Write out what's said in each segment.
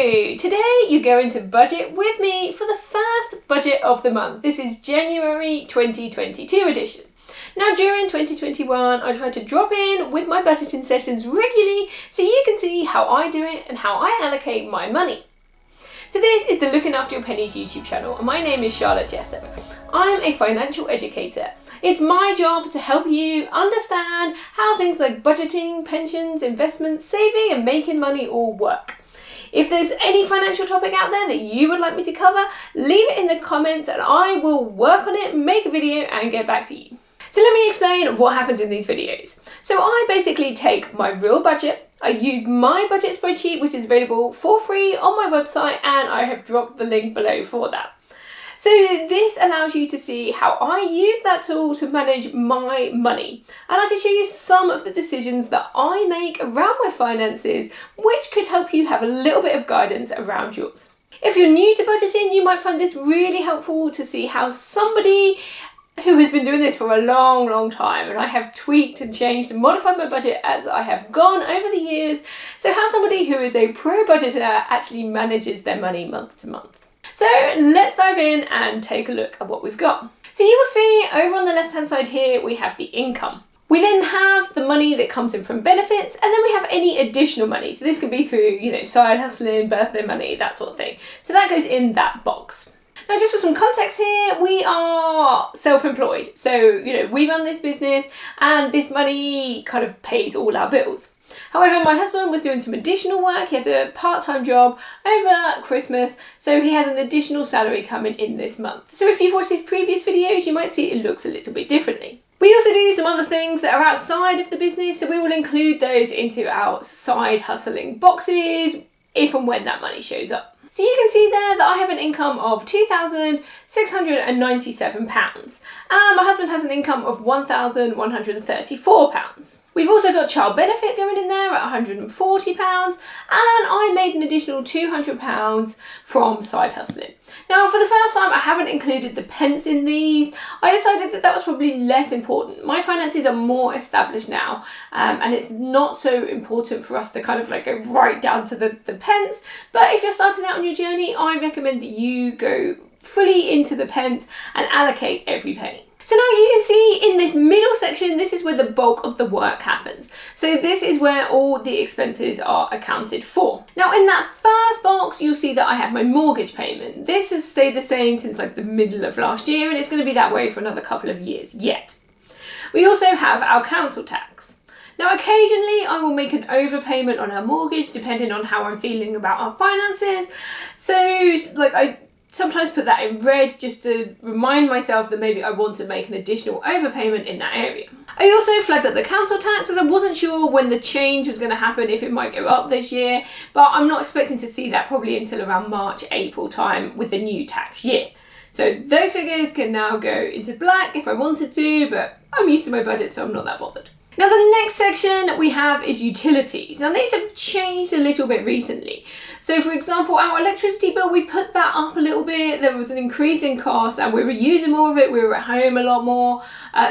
Today you're going to budget with me for the first budget of the month. This is January 2022 edition. Now during 2021 I tried to drop in with my budgeting sessions regularly so you can see how I do it and how I allocate my money. So this is the Looking After Your Pennies YouTube channel and my name is Charlotte Jessup. I'm a financial educator. It's my job to help you understand how things like budgeting, pensions, investments, saving and making money all work. If there's any financial topic out there that you would like me to cover, leave it in the comments and I will work on it, make a video and get back to you. So let me explain what happens in these videos. So I basically take my real budget, I use my budget spreadsheet which is available for free on my website and I have dropped the link below for that. So this allows you to see how I use that tool to manage my money. And I can show you some of the decisions that I make around my finances, which could help you have a little bit of guidance around yours. If you're new to budgeting, you might find this really helpful to see how somebody who has been doing this for a long time, and I have tweaked and changed and modified my budget as I have gone over the years, so how somebody who is a pro budgeter actually manages their money month to month. So let's dive in and take a look at what we've got. So you will see over on the left hand side here we have the income. We then have the money that comes in from benefits, and then we have any additional money. So this could be through, side hustling, birthday money, that sort of thing. So that goes in that box. Now just for some context here, we are self-employed. So, we run this business and this money kind of pays all our bills. However, my husband was doing some additional work. He had a part-time job over Christmas, so he has an additional salary coming in this month. So if you've watched his previous videos, you might see it looks a little bit differently. We also do some other things that are outside of the business, so we will include those into our side hustling boxes if and when that money shows up. So you can see there that I have an income of £2,697. My husband has an income of £1,134. We've also got child benefit going in there at £140, and I made an additional £200 from side hustling. Now for the first time I haven't included the pence in these. I decided that was probably less important. My finances are more established now, and it's not so important for us to kind of go right down to the pence. But if you're starting out on your journey, I recommend that you go fully into the pence and allocate every penny. So now you can see in this middle section, this is where the bulk of the work happens. So this is where all the expenses are accounted for. Now in that first box, you'll see that I have my mortgage payment. This has stayed the same since the middle of last year, and it's going to be that way for another couple of years yet. We also have our council tax. Now occasionally I will make an overpayment on our mortgage depending on how I'm feeling about our finances. So I sometimes put that in red just to remind myself that maybe I want to make an additional overpayment in that area. I also flagged up the council tax as I wasn't sure when the change was going to happen, if it might go up this year, but I'm not expecting to see that probably until around March, April time with the new tax year. So those figures can now go into black if I wanted to, but I'm used to my budget so I'm not that bothered. Now the next section we have is utilities. Now these have changed a little bit recently. So for example, our electricity bill, we put that up a little bit. There was an increase in cost and we were using more of it. We were at home a lot more.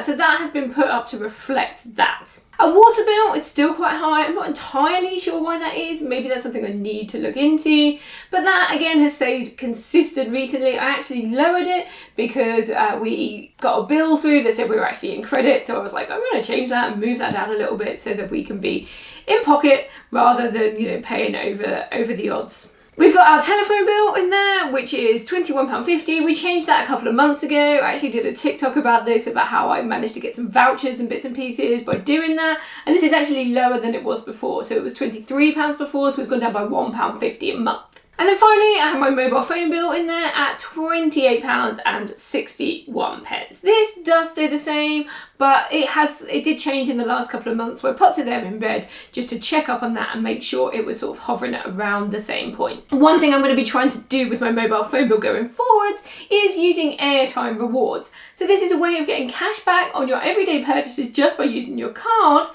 So that has been put up to reflect that. Our water bill is still quite high. I'm not entirely sure why that is. Maybe that's something I need to look into. But that again has stayed consistent recently. I actually lowered it because we got a bill through that said we were actually in credit. So I was like, I'm going to change that and move that down a little bit so that we can be in pocket rather than paying over the odds. We've got our telephone bill in there, which is £21.50. We changed that a couple of months ago. I actually did a TikTok about this, about how I managed to get some vouchers and bits and pieces by doing that. And this is actually lower than it was before. So it was £23 before, so it's gone down by £1.50 a month. And then finally, I have my mobile phone bill in there at £28.61. This does stay the same, but it did change in the last couple of months, so I popped it there in red just to check up on that and make sure it was sort of hovering at around the same point. One thing I'm going to be trying to do with my mobile phone bill going forwards is using Airtime Rewards. So this is a way of getting cash back on your everyday purchases just by using your card,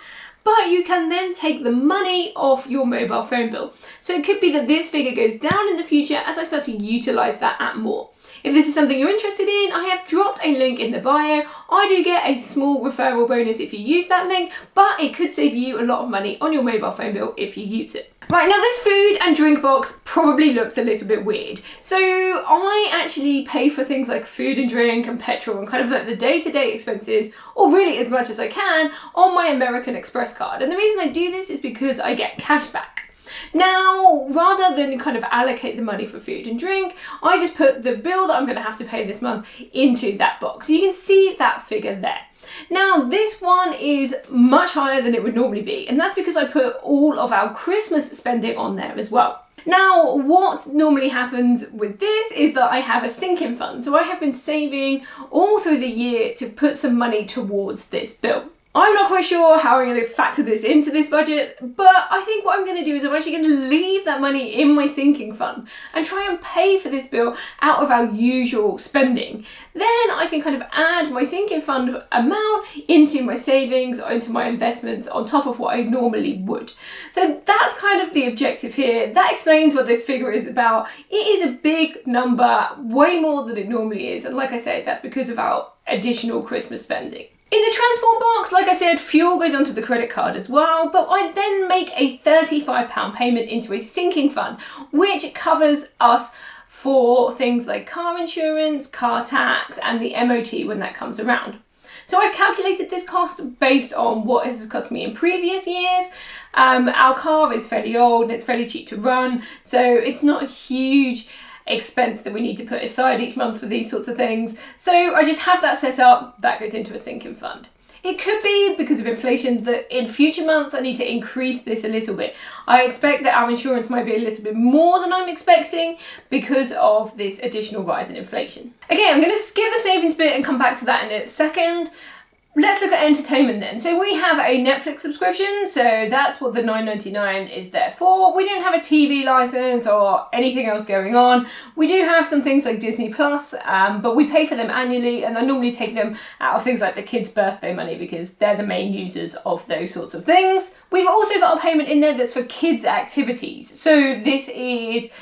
but you can then take the money off your mobile phone bill. So it could be that this figure goes down in the future as I start to utilize that app more. If this is something you're interested in, I have dropped a link in the bio. I do get a small referral bonus if you use that link, but it could save you a lot of money on your mobile phone bill if you use it. Right, now this food and drink box probably looks a little bit weird. So I actually pay for things like food and drink and petrol and kind of like the day-to-day expenses, or really as much as I can, on my American Express card. And the reason I do this is because I get cash back. Now, rather than kind of allocate the money for food and drink, I just put the bill that I'm going to have to pay this month into that box. So you can see that figure there. Now, this one is much higher than it would normally be, and that's because I put all of our Christmas spending on there as well. Now, what normally happens with this is that I have a sinking fund. So I have been saving all through the year to put some money towards this bill. I'm not quite sure how I'm going to factor this into this budget, but I think what I'm going to do is I'm actually going to leave that money in my sinking fund and try and pay for this bill out of our usual spending. Then I can kind of add my sinking fund amount into my savings or into my investments on top of what I normally would. So that's kind of the objective here. That explains what this figure is about. It is a big number, way more than it normally is. And like I said, that's because of our additional Christmas spending. In the transport box, like I said, fuel goes onto the credit card as well, but I then make a £35 payment into a sinking fund, which covers us for things like car insurance, car tax, and the MOT when that comes around. So I've calculated this cost based on what it has cost me in previous years. Our car is fairly old and it's fairly cheap to run, so it's not a huge expense that we need to put aside each month for these sorts of things. So I just have that set up, that goes into a sinking fund. It could be because of inflation that in future months I need to increase this a little bit. I expect that our insurance might be a little bit more than I'm expecting because of this additional rise in inflation. Okay, I'm going to skip the savings bit and come back to that in a second. Let's look at entertainment then. So we have a Netflix subscription, so that's what the $9.99 is there for. We don't have a TV license or anything else going on. We do have some things like Disney Plus, but we pay for them annually, and I normally take them out of things like the kids' birthday money because they're the main users of those sorts of things. We've also got a payment in there that's for kids' activities. So this is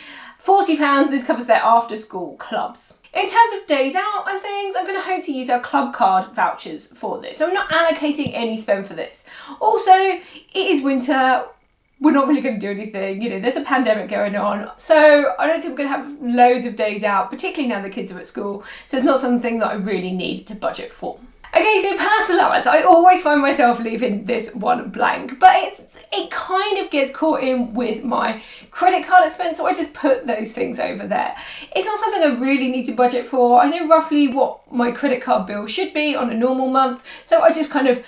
£40, this covers their after school clubs. In terms of days out and things, I'm going to hope to use our club card vouchers for this. So I'm not allocating any spend for this. Also, it is winter. We're not really going to do anything. You know, there's a pandemic going on. So I don't think we're going to have loads of days out, particularly now the kids are at school. So it's not something that I really need to budget for. Okay, so personal allowance. I always find myself leaving this one blank, but it kind of gets caught in with my credit card expense, so I just put those things over there. It's not something I really need to budget for. I know roughly what my credit card bill should be on a normal month, so I just kind of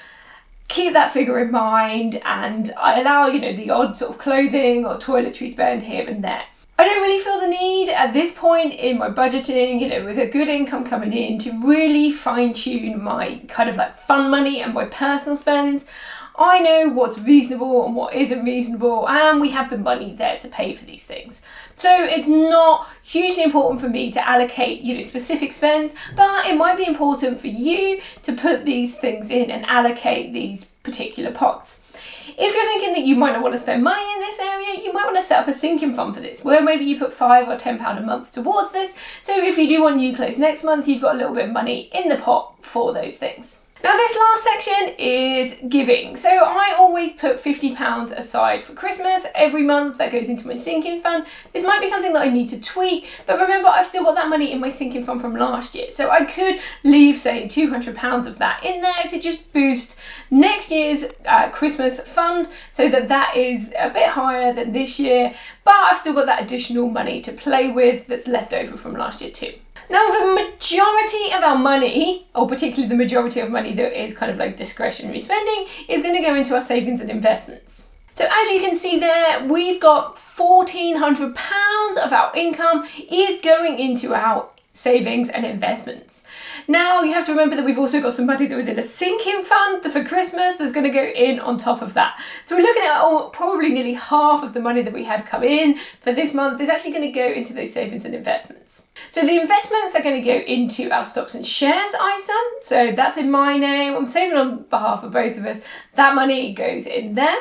keep that figure in mind, and I allow, you know, the odd sort of clothing or toiletry spend here and there. I don't really feel the need at this point in my budgeting, you know, with a good income coming in, to really fine tune my kind of like fun money and my personal spends. I know what's reasonable and what isn't reasonable, and we have the money there to pay for these things. So it's not hugely important for me to allocate, you know, specific spends, but it might be important for you to put these things in and allocate these particular pots. If you're thinking that you might not want to spend money in this area, you might want to set up a sinking fund for this, where maybe you put £5 or £10 a month towards this. So if you do want new clothes next month, you've got a little bit of money in the pot for those things. Now this last section is giving. So I always put £50 aside for Christmas every month. That goes into my sinking fund. This might be something that I need to tweak, but remember, I've still got that money in my sinking fund from last year. So I could leave, say, £200 of that in there to just boost next year's Christmas fund, so that is a bit higher than this year, but I've still got that additional money to play with that's left over from last year too. Now the majority of our money, or particularly the majority of money that is kind of like discretionary spending, is going to go into our savings and investments. So as you can see there, we've got £1,400 of our income is going into our savings and investments. Now you have to remember that we've also got some money that was in a sinking fund for Christmas that's going to go in on top of that. So we're looking at probably nearly half of the money that we had come in for this month is actually going to go into those savings and investments. So the investments are going to go into our stocks and shares ISA. So that's in my name. I'm saving on behalf of both of us. That money goes in there.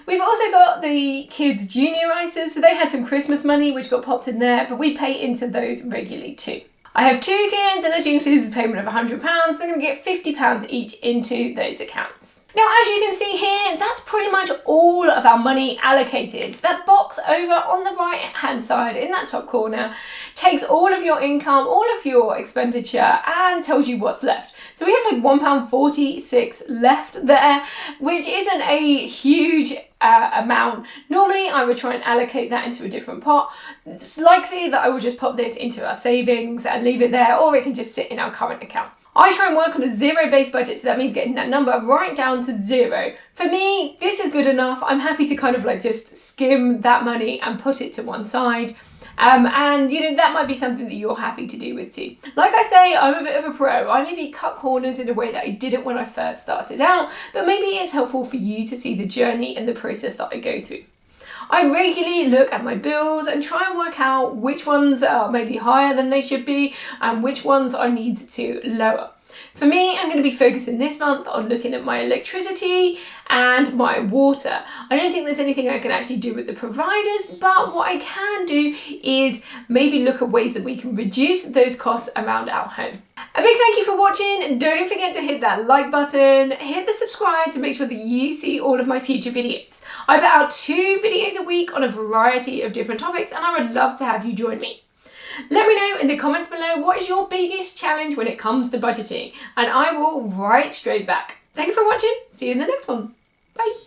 We've also got the kids' junior ISAs, so they had some Christmas money which got popped in there, but we pay into those regularly too. I have 2 kids, and as you can see, this is a payment of £100. They're going to get £50 each into those accounts. Now, as you can see here, that's pretty much all of our money allocated. So that box over on the right-hand side in that top corner takes all of your income, all of your expenditure, and tells you what's left. So we have like £1.46 left there, which isn't a huge amount. Normally I would try and allocate that into a different pot. It's likely that I will just pop this into our savings and leave it there, or it can just sit in our current account. I try and work on a zero-based budget, so that means getting that number right down to zero. For me, this is good enough. I'm happy to kind of like just skim that money and put it to one side. And you know, that might be something that you're happy to do with too. Like I say, I'm a bit of a pro. I maybe cut corners in a way that I didn't when I first started out, but maybe it's helpful for you to see the journey and the process that I go through. I regularly look at my bills and try and work out which ones are maybe higher than they should be and which ones I need to lower. For me, I'm going to be focusing this month on looking at my electricity and my water. I don't think there's anything I can actually do with the providers, but what I can do is maybe look at ways that we can reduce those costs around our home. A big thank you for watching. Don't forget to hit that like button, hit the subscribe to make sure that you see all of my future videos. I put out 2 videos a week on a variety of different topics, and I would love to have you join me. Let me know in the comments below what is your biggest challenge when it comes to budgeting, and I will write straight back. Thank you for watching. See you in the next one. Bye.